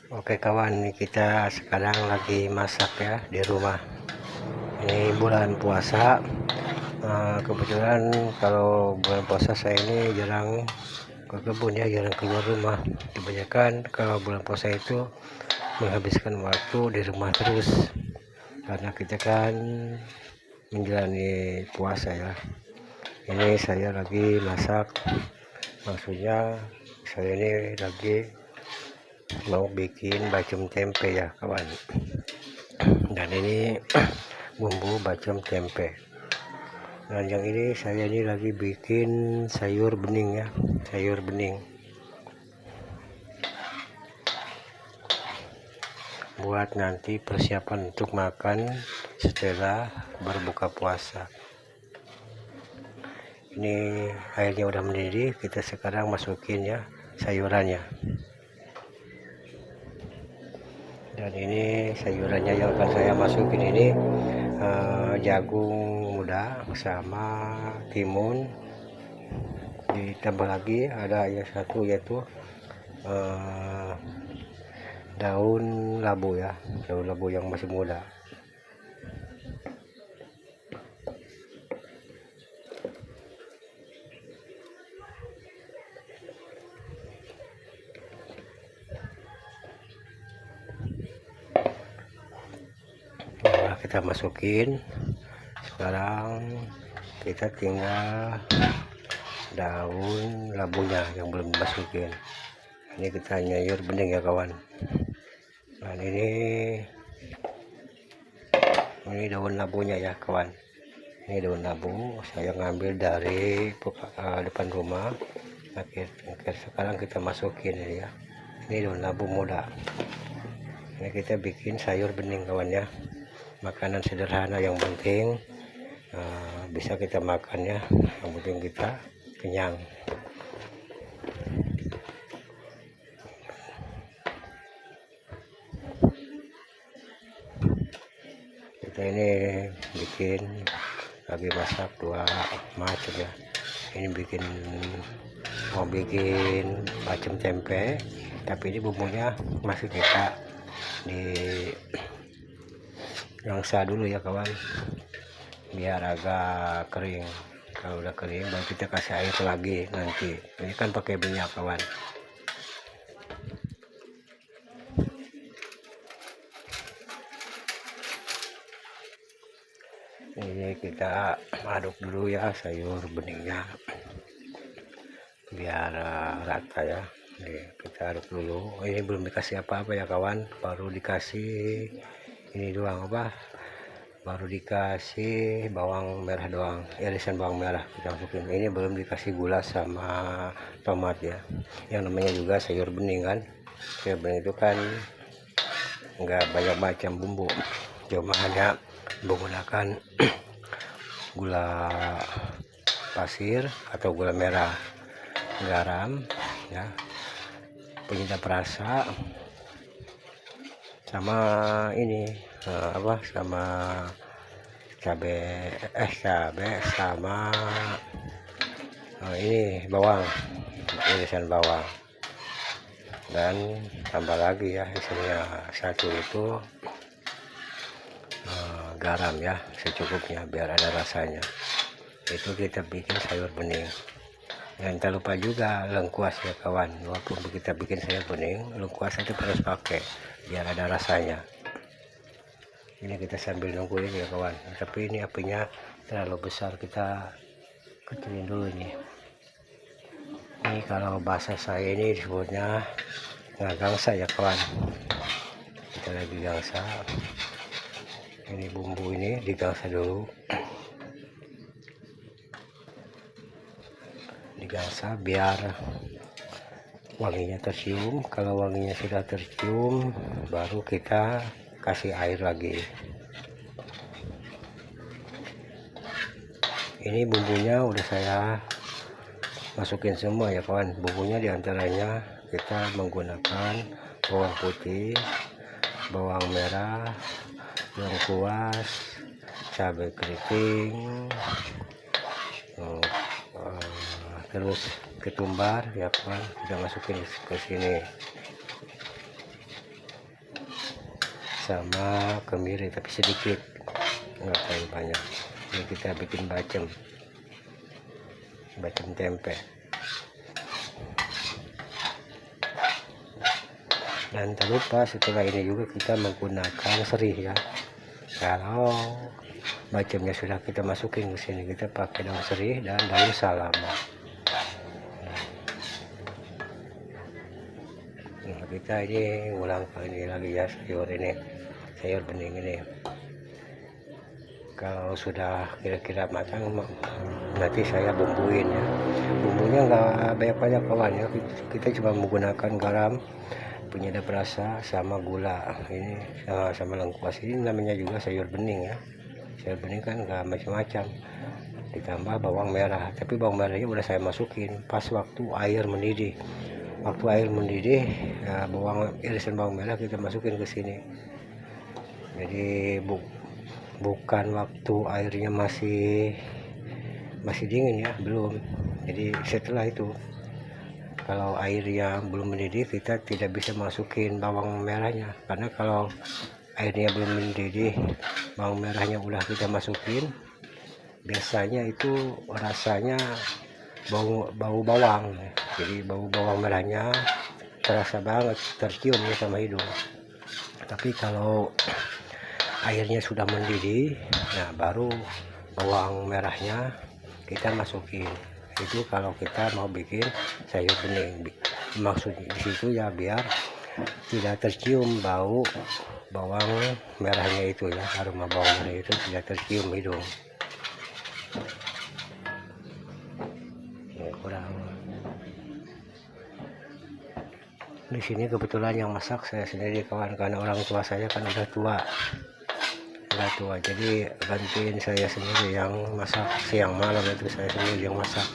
Oke kawan, kita sekarang lagi masak ya di rumah. Ini bulan puasa. Kebetulan kalau bulan puasa saya ini jarang ke kebun ya, jarang keluar rumah. Kebanyakan kalau bulan puasa itu menghabiskan waktu di rumah terus, karena kita kan menjalani puasa ya. Ini saya lagi masak, maksudnya saya ini lagi mau bikin bacem tempe ya kawan. Dan ini bumbu bacem tempe. Dan yang ini saya ini lagi bikin sayur bening ya, sayur bening buat nanti persiapan untuk makan setelah berbuka puasa. Ini airnya udah mendidih, kita sekarang masukin ya sayurannya. Dan ini sayurannya yang akan saya masukin ini jagung muda sama timun, ditambah lagi ada yang satu yaitu daun labu ya, daun labu yang masih muda. Nah, kita masukin. Sekarang kita tinggal daun labunya yang belum dimasukin. Ini kita nyayur bening ya kawan. Dan ini daun labunya ya kawan. Ini daun labu saya ngambil dari depan rumah. Akhir sekarang kita masukin ini ya. Ini daun labu muda. Ini kita bikin sayur bening kawan ya. Makanan sederhana yang penting bisa kita makan ya, yang penting kita kenyang. Kita ini bikin lagi masak dua macam ya. Ini mau bikin bacem tempe, tapi ini bumbunya masih kita di gangsa dulu ya kawan, biar agak kering. Kalau udah kering baru kita kasih air lagi nanti. Ini kan pakai minyak kawan. Ini kita aduk dulu ya sayur beningnya biar rata ya. Nih, kita aduk dulu. Ini belum dikasih apa-apa ya kawan, baru dikasih ini doang apa, baru dikasih bawang merah doang, irisan bawang merah kita masukin. Ini belum dikasih gula sama tomat ya, yang namanya juga sayur bening kan. Sayur bening itu kan enggak banyak macam bumbu, cuma hanya menggunakan gula pasir atau gula merah, garam ya, penyedap rasa, sama ini sama cabai sama ini bawang, irisan bawang, dan tambah lagi ya isinya satu itu garam ya secukupnya biar ada rasanya. Itu kita bikin sayur bening. Dan tak lupa juga lengkuas ya kawan, walaupun kita bikin sayur bening, lengkuas itu harus pakai biar ada rasanya. Ini kita sambil nunggu ini ya kawan, tapi ini apinya terlalu besar, kita kecilin dulu ini. Ini kalau bahasa saya ini disebutnya ngagangsa ya kawan. Kita lagi gangsa. Ini bumbu ini digangsa dulu, digangsa biar wanginya tercium. Kalau wanginya sudah tercium baru kita kasih air lagi. Ini bumbunya udah saya masukin semua ya kawan. Bumbunya diantaranya kita menggunakan bawang putih, bawang merah, lengkuas, cabai keriting, terus ketumbar ya kawan, kita masukin ke sini. sama kemiri tapi sedikit, nggak terlalu banyak. Ini kita bikin bacem tempe. Dan tak lupa setelah ini juga kita menggunakan serih ya. Kalau bacemnya sudah kita masukin ke sini, kita pakai daun serih dan daun salam. Nah, kita ini ulang ini lagi ya, sayur bening ini. Kalau sudah kira-kira matang, nanti saya bumbuin ya. Bumbunya nggak banyak-banyak kawan ya, kita cuma menggunakan garam, penyedap rasa, sama gula. Ini sama lengkuas. Ini namanya juga sayur bening ya. Sayur bening kan nggak macam-macam. Ditambah bawang merah, tapi bawang merahnya udah saya masukin pas waktu air mendidih. Waktu air mendidih, ya, irisan bawang merah kita masukin ke sini. Jadi bukan waktu airnya masih dingin ya, belum. Jadi setelah itu, kalau airnya belum mendidih, kita tidak bisa masukin bawang merahnya, karena kalau airnya belum mendidih, bawang merahnya udah kita masukin, biasanya itu rasanya bau bawang. Jadi bau bawang merahnya terasa banget, tercium ya sama hidung. Tapi kalau airnya sudah mendidih, nah baru bawang merahnya kita masukin. Itu kalau kita mau bikin sayur bening. Maksudnya di situ ya biar tidak tercium bau bawang merahnya itu ya, aroma bawang merah itu tidak tercium hidung. Kurang. Di sini kebetulan yang masak saya sendiri kawan, karena orang tua saya kan udah tua, jadi gantiin saya sendiri yang masak. Siang malam itu saya sendiri yang masak,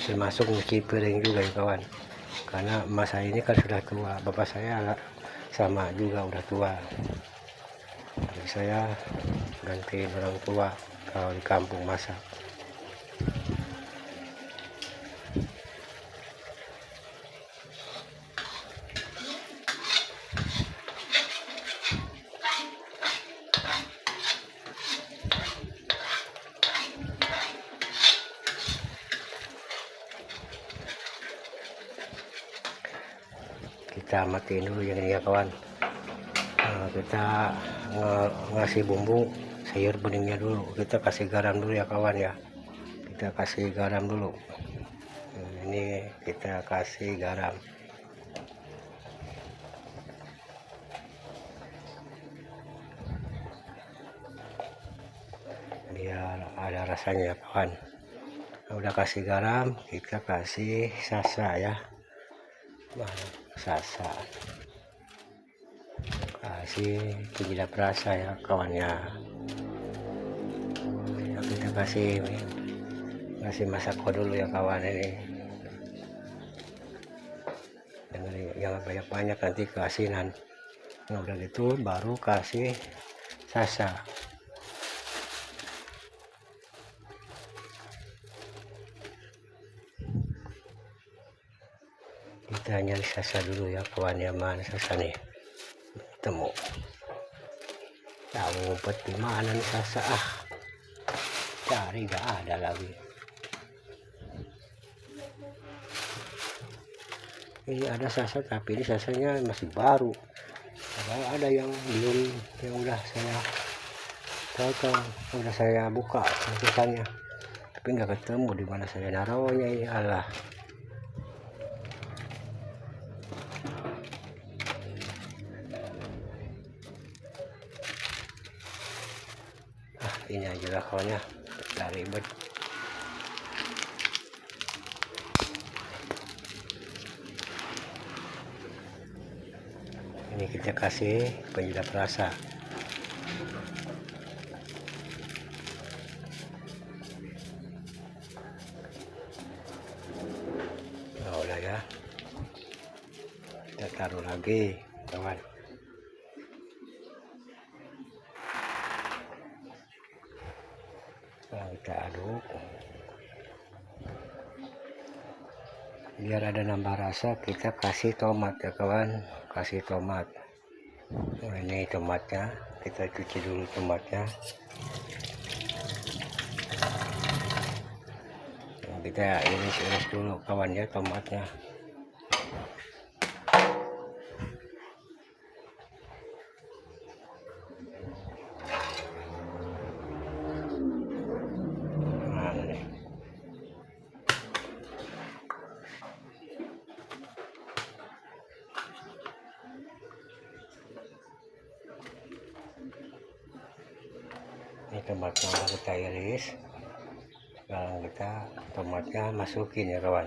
termasuk nyuci piring juga ya kawan, karena emas saya ini kan sudah tua, bapak saya sama juga udah tua, jadi saya gantiin orang tua kalau di kampung masak. Kita matiin dulu yang ini ya kawan. Kita ngasih bumbu sayur beningnya dulu, kita kasih garam dulu ya kawan ya. Kita kasih garam dulu. Ini kita kasih garam. Biar ada rasanya ya kawan. Udah kasih garam, kita kasih sasa ya. Sasa, kasih penyedap rasa ya kawan ya. Kita kasih masako dulu ya kawan ini. Jangan banyak-banyak, nanti keasinan. Nah udah gitu baru kasih sasa. Kita nyari sasa dulu ya kawan ya, mana sasa nih temu, tahu ngumpet di mana nih sasa, cari gak ada lagi. Ini ada sasa tapi ini sasanya masih baru, ada yang belum, yang udah saya potong, udah saya buka sisanya, tapi nggak ketemu di mana saya naruhnya ini. Allah, ini aja lah kawannya, gak ribet. Ini kita kasih penyedap rasa. Nah udah ya, kita taruh lagi kawan. Nah, kita aduk biar ada nambah rasa. Kita kasih tomat ya kawan, kasih tomat. Nah, ini tomatnya, kita cuci dulu tomatnya. Nah, kita iris-iris dulu kawan ya tomatnya. Nah, ini. Ini tomatnya kita iris. Sekarang kita tomatnya masukin ya kawan.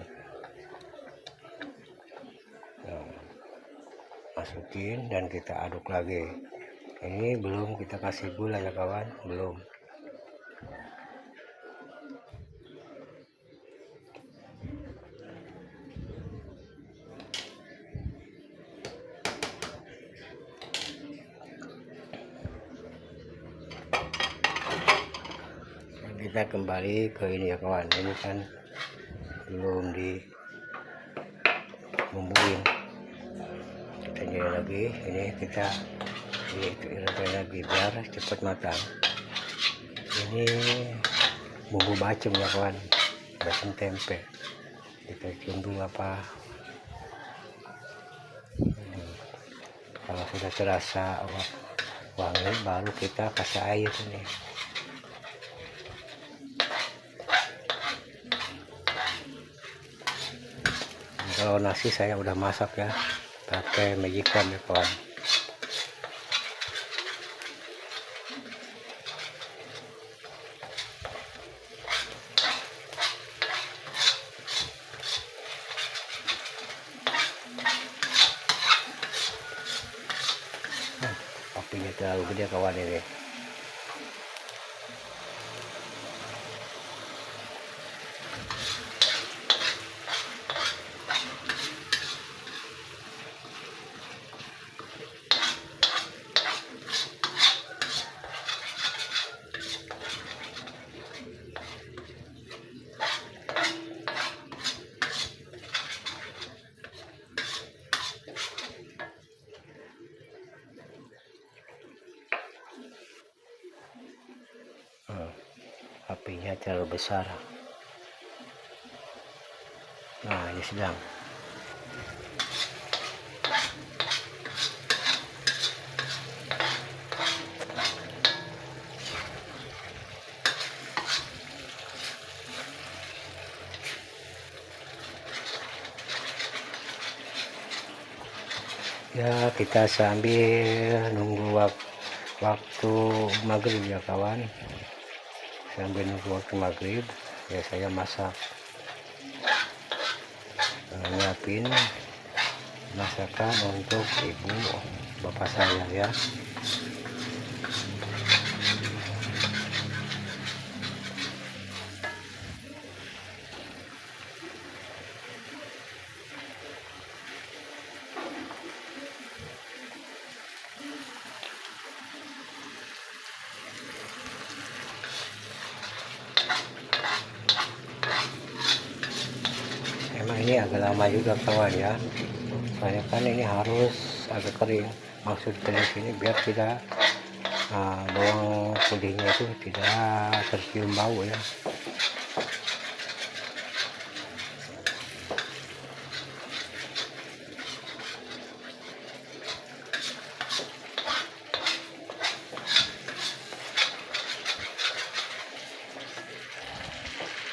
Nah, masukin dan kita aduk lagi. Ini belum kita kasih gula ya kawan, belum. Kita kembali ke ini ya kawan, ini kan belum dibumbuin, kita nyalain lagi. Ini kita nyalain lagi biar cepat matang. Ini bumbu bacem ya kawan, bacem tempe. Kita cium dulu apa. Kalau sudah terasa wangi baru kita kasih air ini. Kalau nasi saya udah masak ya, pakai Magicom ya kawan. Apinya terlalu gede kawan ini. Apinya terlalu besar. Nah, ini sedang. Ya, kita sambil nunggu waktu maghrib ya kawan. Sambil nunggu waktu maghrib ya saya masak, nyiapin masakan untuk ibu bapak saya ya. Emang ini agak lama juga kawan ya, soalnya kan ini harus agak kering. Maksud dari sini biar tidak bawang putihnya itu tidak tercium bau ya.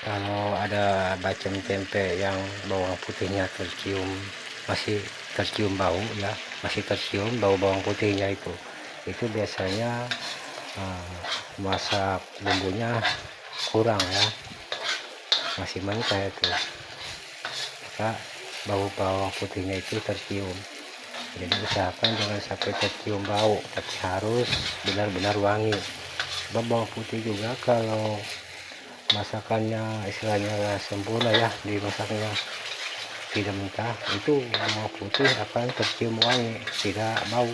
Kalau ada bacem tempe yang bawang putihnya masih tercium bau ya, masih tercium bau bawang putihnya itu biasanya masak bumbunya kurang ya, masih mentah itu, maka bau bawang putihnya itu tercium. Jadi usahakan jangan sampai tercium bau, tapi harus benar-benar wangi. Sebab bawang putih juga kalau masakannya istilahnya sempurna ya, dimasaknya tidak mentah, itu bawang putih akan tercium wangi, tidak bau.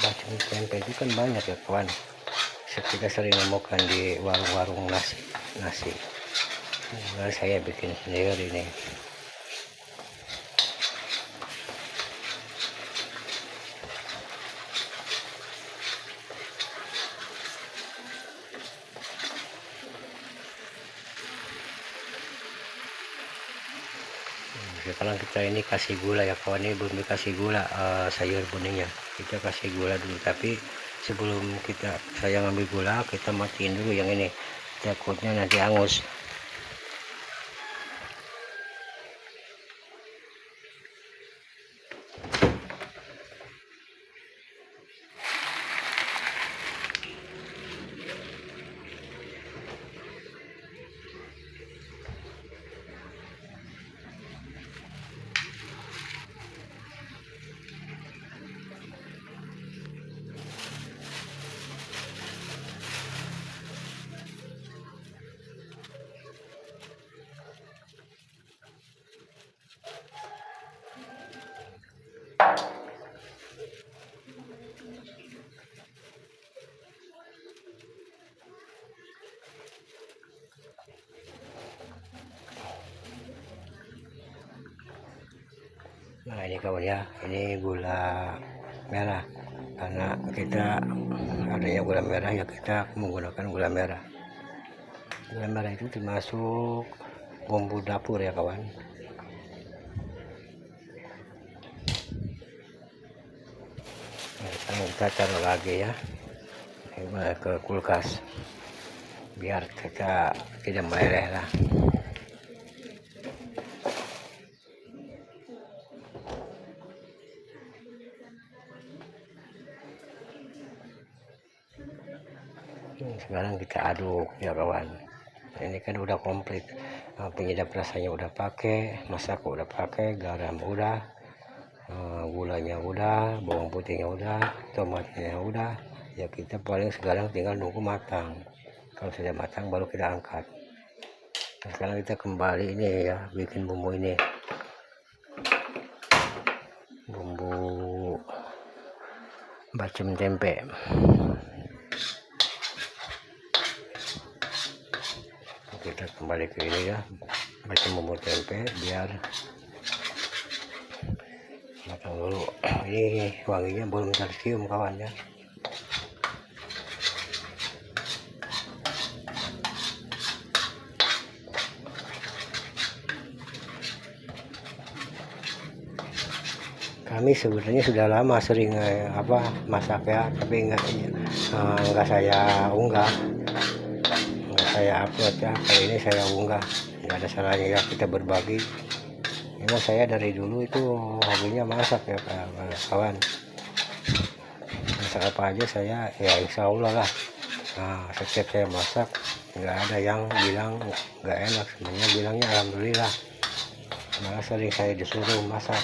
bacem tempe itu kan banyak ya kawan, kita sering nemukan di warung-warung nasi. Nah, saya bikin sendiri nih. Sekarang kita ini kasih gula ya kawan, ini belum dikasih gula sayur kuningnya, kita kasih gula dulu. Tapi sebelum saya ngambil gula, kita matiin dulu yang ini, takutnya nanti hangus. Nah ini kawan ya, ini gula merah, karena kita adanya gula merah ya kita menggunakan gula merah. Gula merah itu termasuk bumbu dapur ya kawan. Nah, sekarang kita taruh lagi ya ke kulkas biar kita tidak meleleh lah. Sekarang kita aduk ya kawan. Ini kan udah komplit, penyedap rasanya udah pakai, masak udah pakai, garam udah, gulanya udah, bawang putihnya udah, tomatnya udah. Ya kita paling sekarang tinggal nunggu matang. Kalau sudah matang baru kita angkat. Nah, sekarang kita kembali ini ya, bikin bumbu ini, bumbu bacem tempe. Kita kembali ke ini ya, bacem bumbu tempe biar matang dulu. Ini wanginya belum tercium kawan ya. Kami sebenarnya sudah lama sering masak ya, tapi nggak saya unggah, nggak saya upload ya. Kali ini saya unggah, nggak ada salahnya ya kita berbagi. Memang saya dari dulu itu hobinya masak ya kawan. Masak apa aja saya ya insya Allah lah. Nah, setiap saya masak nggak ada yang bilang nggak enak, semuanya bilangnya alhamdulillah. Malah sering saya disuruh masak.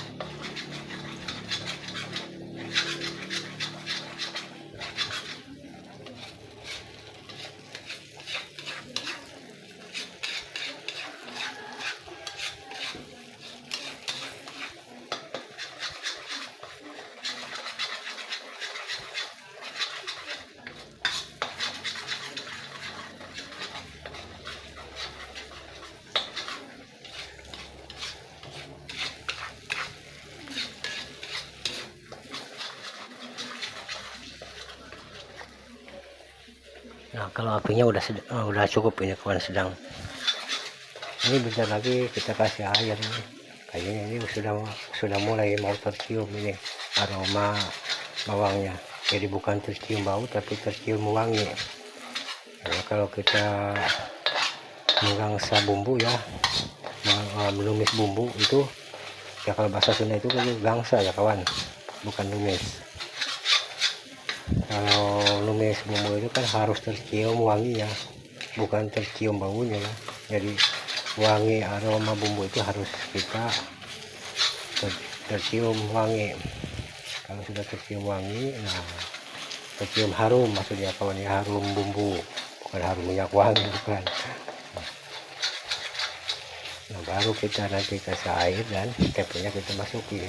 Nah kalau apinya udah cukup ini kawan, sedang. Ini bentar lagi kita kasih air nih. Kayaknya ini sudah mulai mau tercium ini aroma bawangnya. Jadi bukan tercium bau tapi tercium wangi. Nah, kalau kita menggangsa bumbu ya, menumis bumbu itu ya, kalau bahasa Sunda itu gangsa ya kawan, bukan numis. Kalau numis bumbu itu kan harus tercium wanginya, bukan tercium baunya ya. Jadi wangi aroma bumbu itu harus kita tercium wangi. Kalau sudah tercium wangi, nah tercium harum maksudnya kawan ya, harum bumbu, bukan harum minyak wangi, bukan. Nah baru kita nanti kasih air dan tempenya kita masukin.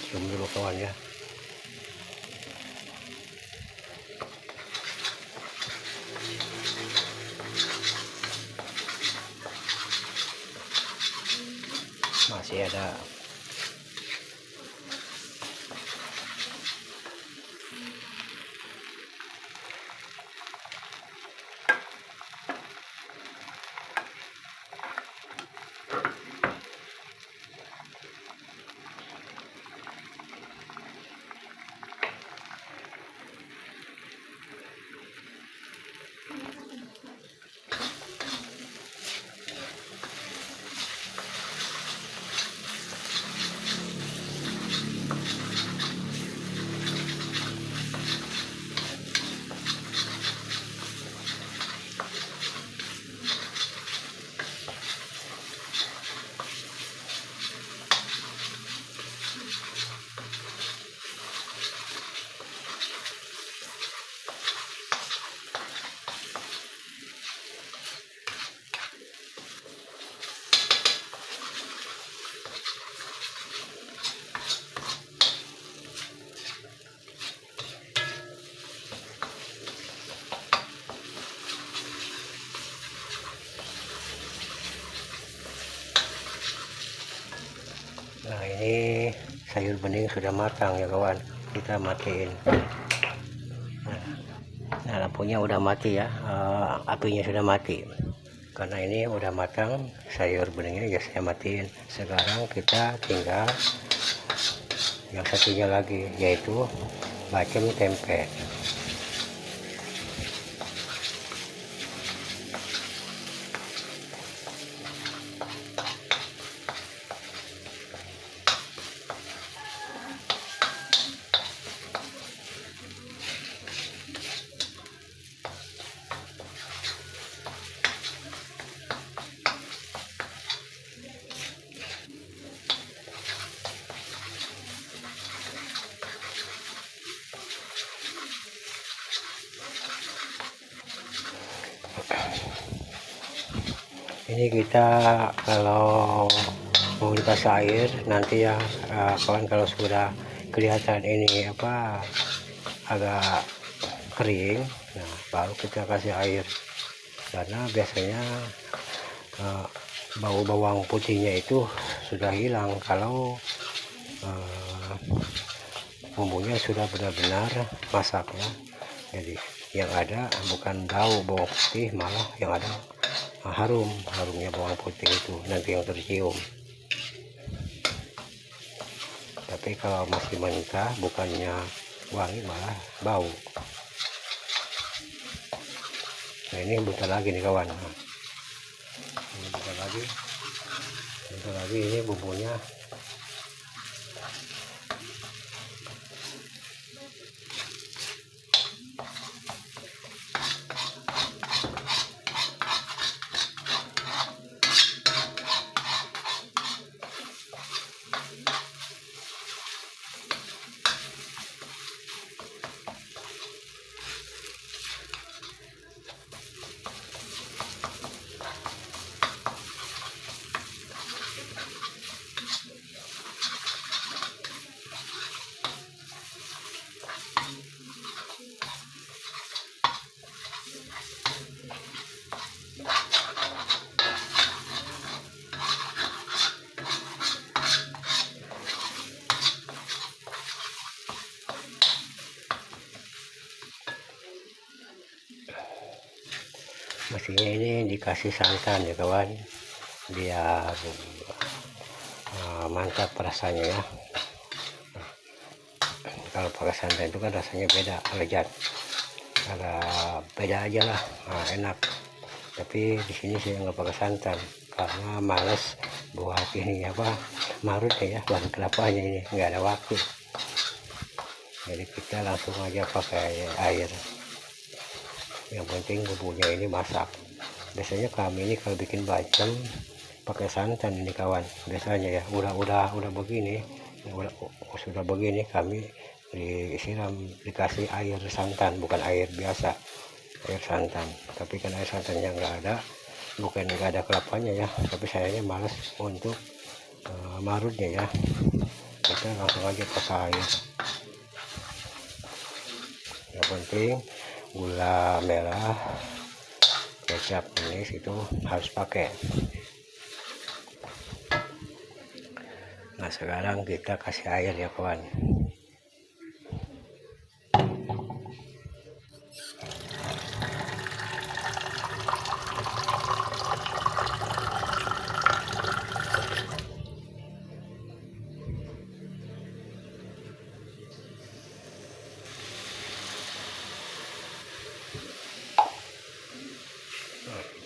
cium dulu kawan ya. Masih ada. Nah, ini sayur bening sudah matang ya kawan, kita matiin. Nah, lampunya udah mati ya, apinya sudah mati. Karena ini udah matang sayur beningnya, ya saya matiin. Sekarang kita tinggal yang satunya lagi, yaitu bacem tempe. Ini kita kalau mau dikasih air nanti ya kawan, kalau sudah kelihatan ini apa agak kering, nah baru kita kasih air, karena biasanya bau bawang putihnya itu sudah hilang kalau bumbunya sudah benar-benar masak ya. Jadi yang ada bukan bau bawang putih, malah yang ada harumnya bawang putih itu nanti yang tercium. Tapi kalau masih mentah bukannya wangi, malah bau. Nah, ini bentar lagi nih kawan, ini bentar lagi ini bumbunya mestinya ini dikasih santan ya kawan, biar mantap rasanya ya. Kalau pakai santan itu kan rasanya beda, lezat, agak beda aja lah, enak. Tapi di sini saya nggak pakai santan karena males buat ini apa marutnya ya, bahan kelapanya ini nggak ada waktu. Jadi kita langsung aja pakai air. Yang penting bumbunya ini masak. Biasanya kami ini kalau bikin bacem pakai santan ini kawan, biasanya ya. Udah begini, sudah begini kami disiram, dikasih air santan, bukan air biasa, air santan. Tapi kan air santannya nggak ada, bukan nggak ada kelapanya ya, tapi sayanya males untuk marutnya ya. Jadi kita langsung aja pakai air. Yang penting gula merah, kecap manis itu harus pakai. Nah sekarang kita kasih air ya kawan.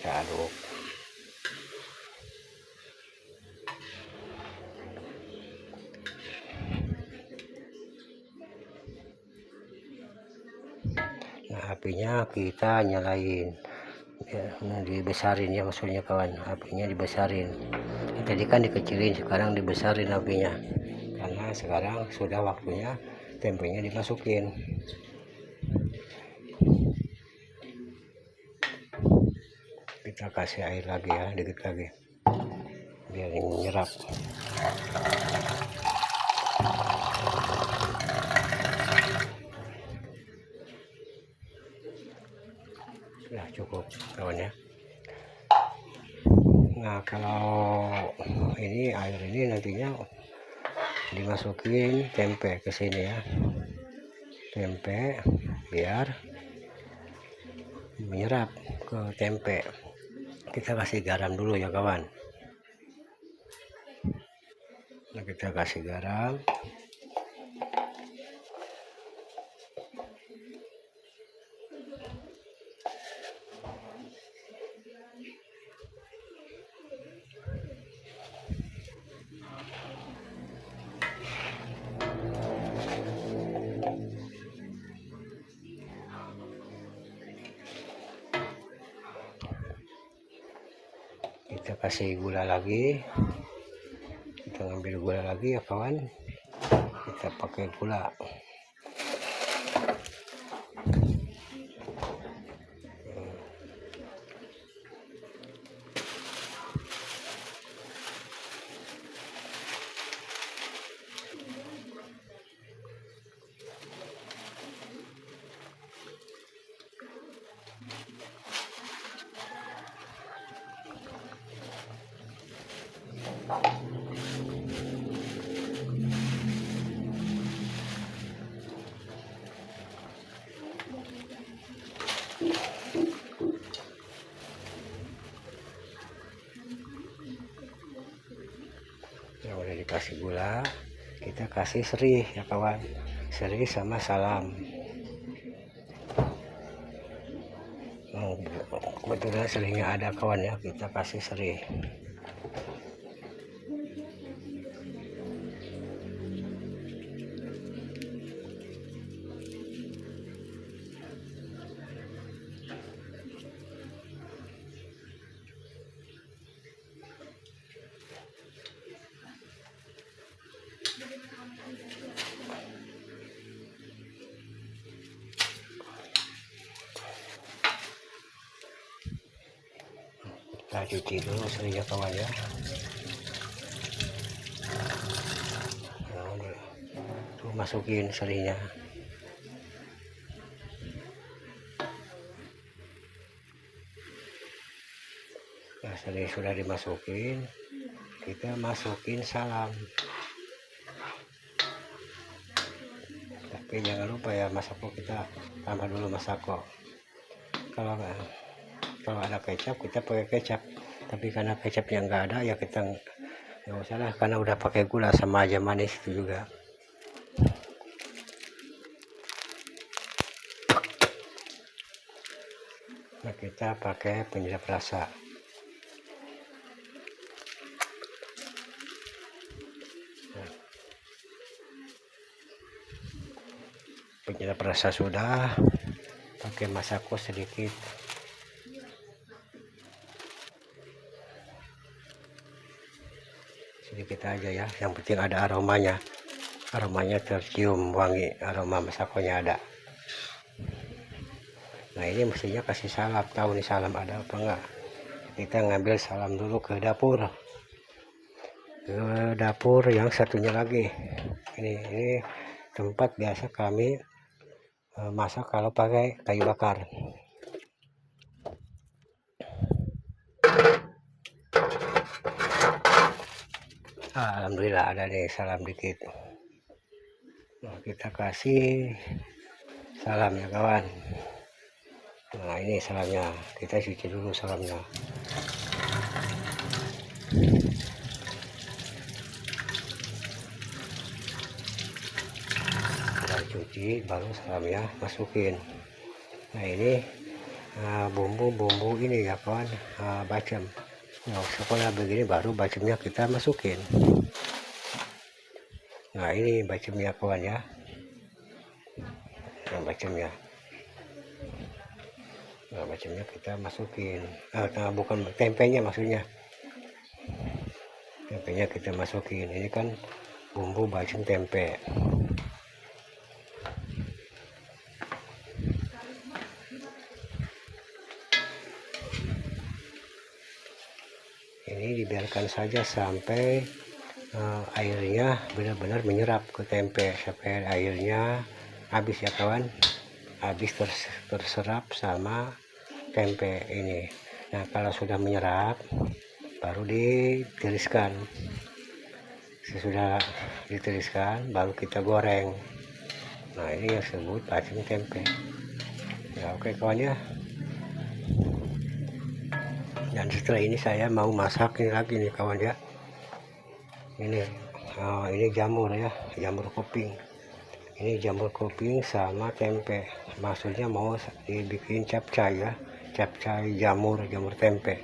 Kita aduk. Nah apinya kita nyalain ya, dibesarin ya, maksudnya kawan, apinya dibesarin. Tadi kan dikecilin, sekarang dibesarin apinya karena sekarang sudah waktunya tempenya dimasukin. Kita kasih air lagi ya, dikit lagi biar nyerap. Sudah cukup kawan ya. Nah kalau ini air ini nantinya dimasukin tempe ke sini ya, tempe biar menyerap ke tempe. Kita kasih garam dulu ya kawan. Nah kita kasih garam. Kita kasih gula lagi, kita ngambil gula lagi ya kawan, kita pakai gula. Yang udah dikasih gula, kita kasih serih ya kawan, serih sama salam. Kebetulan serihnya ada kawan ya, kita kasih serih. Kita cuci dulu serihnya kawan ya. Tuh masukin serihnya. Nah serih sudah dimasukin, kita masukin salam. Tapi jangan lupa ya, masako kita tambah dulu masako. Kalau ada kecap kita pakai kecap, tapi karena kecapnya nggak ada ya kita nggak usah lah, karena udah pakai gula sama aja manis itu juga. Nah kita pakai penyedap rasa. Penyedap rasa sudah, pakai masako sedikit. Sedikit aja ya, yang penting ada aromanya, tercium wangi, aroma masakonya ada. Nah ini mestinya kasih salam, tahu nih salam ada apa enggak. Kita ngambil salam dulu ke dapur. ke dapur yang satunya lagi. Ini tempat biasa kami masak kalau pakai kayu bakar. Alhamdulillah ada nih salam dikit. Nah, kita kasih salam ya kawan. Nah ini salamnya, kita cuci dulu salamnya. Kita cuci baru salamnya masukin. Nah ini bumbu-bumbu ini ya kawan, bacem. Nah setelah begini baru bacemnya kita masukin. Nah ini bacemnya kawan ya, nah bacemnya. Nah bacemnya kita masukin, bukan tempenya maksudnya. Tempenya kita masukin. Ini kan bumbu bacem tempe. Ini dibiarkan saja sampai airnya benar-benar menyerap ke tempe, sampai airnya habis ya kawan, habis terserap sama tempe ini. Nah kalau sudah menyerap baru ditiriskan. Sesudah ditiriskan baru kita goreng. Nah ini yang disebut bacem tempe ya. Oke kawan ya, dan setelah ini saya mau masak ini lagi nih kawan ya. Ini jamur ya, jamur kuping. Ini jamur kuping sama tempe, maksudnya mau dibikin capcay ya, capcay jamur tempe.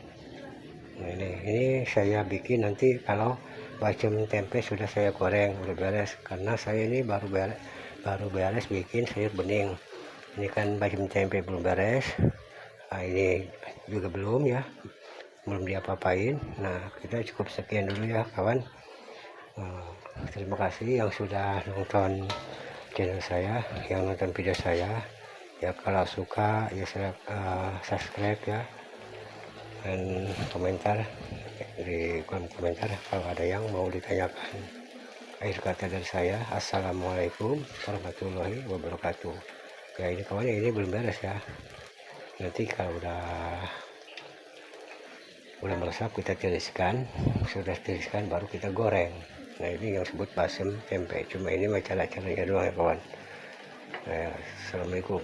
Nah, ini saya bikin nanti kalau bacem tempe sudah saya goreng, udah beres. Karena saya ini baru beres bikin sayur bening. Ini kan bacem tempe belum beres. Nah, ini juga belum ya, belum diapa-apain. Nah kita cukup sekian dulu ya kawan. Terima kasih yang sudah nonton channel saya, yang nonton video saya ya. Kalau suka ya saya subscribe ya, dan komentar di kolom komentar kalau ada yang mau ditanyakan. Akhir kata dari saya, assalamualaikum warahmatullahi wabarakatuh. Ya ini kawannya, ini belum beres ya, nanti kalau udah meresap kita tiriskan. Sudah tiriskan baru kita goreng. Nah ini yang disebut bacem tempe, cuma ini cara-caranya doang ya kawan. Assalamualaikum.